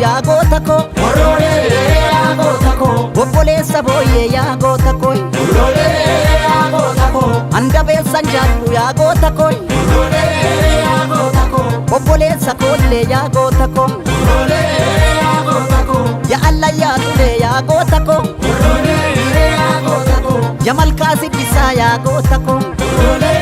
yaa goota koo Oroolee yaa goota koo obboleessa booyyee yaa goota koo Oroolee yaa goota koo andabeessan jaadhu yaa goota koo Oroolee yaa goota koo obboleessa koollee yaa goota koo Oroolee yaa goota koo yaa allayyaa tulee yaa goota koo Oroolee yaa goota koo yaa malkaa sibbisaa yaa goota koo Oroolee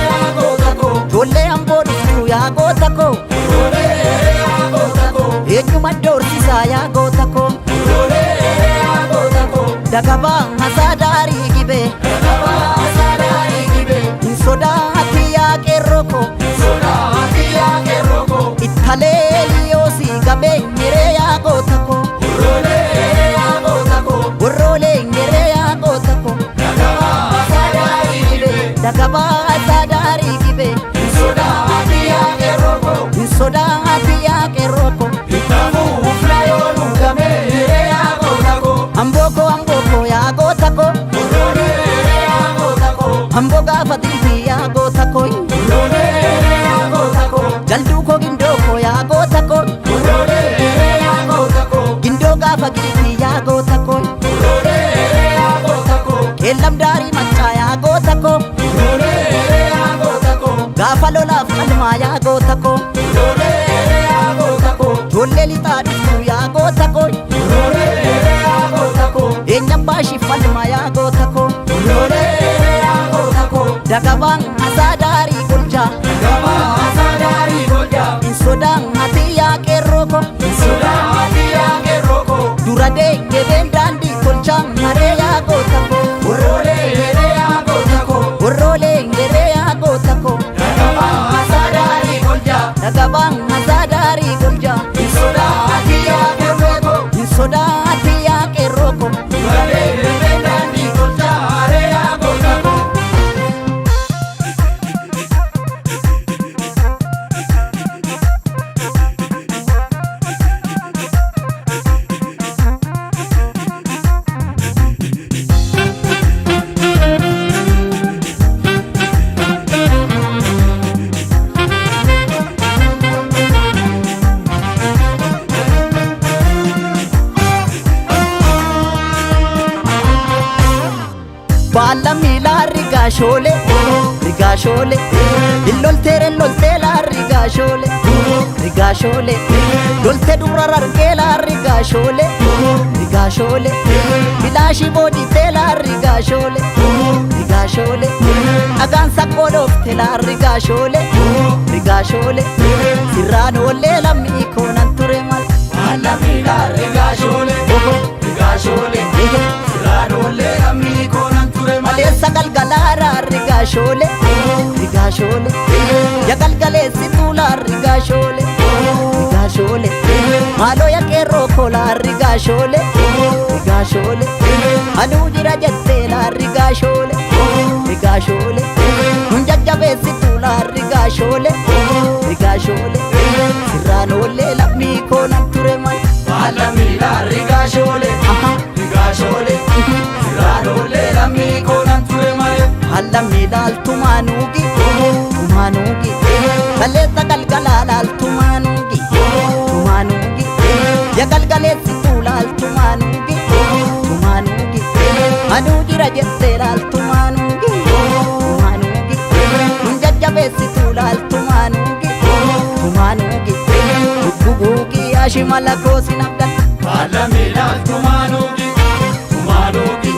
yaa goota koo ijoollee amboo dhuftu yaa goota koo Oroolee yaa goota koo eenyuma doorsisaa yaa goota koo Oroolee yaa goota koo dagabaa hasaa daarii gibee Dagabaa saadaarii gibee hin sodaati yaa qeerroo koo Sodaati yaa qeerroo koo ittalee liyoosii gabee nyeree yaa goota koo Oroolee yaa goota koo gorroolee nyeree yaa goota koo Dagabaa saadaarii gibee dagabaa hasaa daarii gibee Sodaati yaa qeerroo koo hin sodaati yaa qeerroo koo Kitaabuu uflayoo nuugamee yaa goota koo amboo yaa goota koo Oroolee yaa goota koo amboo gaafa dilbii yaa goota koo Oroolee yaa goota koo jalduu koo gindoo koo yaa goota koo Oroolee yaa goota koo gindoo gaafa gilbii yaa goota koo Oroolee yaa goota koo qeellam daarii maccaa yaa goota koo Oroolee yaa goota koo gaafa lolaaf qalmaa yaa goota koo Oroolee yaa goota koo ijoollee lixaa dhuftu yaa goota koo Oroolee yaa goota koo eenyam baashiif falmaa yaa goota koo Oroolee yaa goota koo dagabaan hasaa daarii goljaa Dagabaa saadaarii goljaa hin sodaan ati yaa qeerroo koo Sodaati yaa qeerroo koo dura deeggeen daandii tolchaan haree yaa goota koo Oroolee yaa goota koo gorroolee nyeree yaa goota koo Dagabaa saadaarii goljaa dagabaan hasaa daarii goljaa Sodaati yaa qeerroo koo hin sodaati yaa qeerroo koo Oroolee daandii goljaa haree yaa goota koo baalla miilaa rigaashoolee rigaashoolee illolteere loltee laa rigaashoolee rigaashoolee lolte dura rargee laa rigaashoolee rigaashoolee bilaashii booditee laa rigaashoolee rigaashoolee dhagaan saqqoo dhoofte laa rigaashoolee rigaashoolee sirraan oollee lammii koonan ture mal Alla miidhaa rigaashoolee rigaashoolee Sirraadoolee lammii koonan ture malee maleessa galgalaaraa rigaashoolee rigaashoolee ya galgaleessi tuulaa rigaashoolee rigaashoolee maaloo ya qeerroo koolaa rigaashoolee rigaashoolee aduu jira jettee laa rigaashoolee rigaashoolee nun jajjabeessi tuulaa rigaashoolee rigaashoolee sirraan oollee lammii koonan ture mal Alla miidhaa rigaashoolee rigaashoolee Sirraadoolee lammii koonan ture malee halla miidhaal tumaanuugi tumaanuugi kaleessa galgalaa laal tumaanuugi tumaanuugi ya galgaleessi tuulaal tumaanuugi tumaanuugi aduu jira jettee laal tumaanuugi tumaanuugi nun jajjabeessi tuulaal tumaanuugi tumaanuugi dugguguugi ashimala koosin abdan Alla miidhaa tumaanuugi tumaanuugi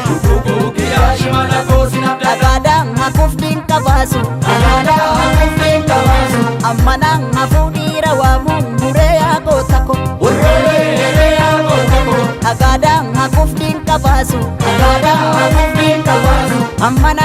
Dugguguugi ashimala koosin abdata dhagaadhaan hafuufdiin qabaasu Dhagaadhaa hafuufdiin qabaasu ammanaan hafuu dhiira waamuun muree yaa goota koo Oroolee yaa goota koo dhagaadhaan hafuufdiin qabaasu Dhagaadhaa hafuufdiin qabaasu ammanaan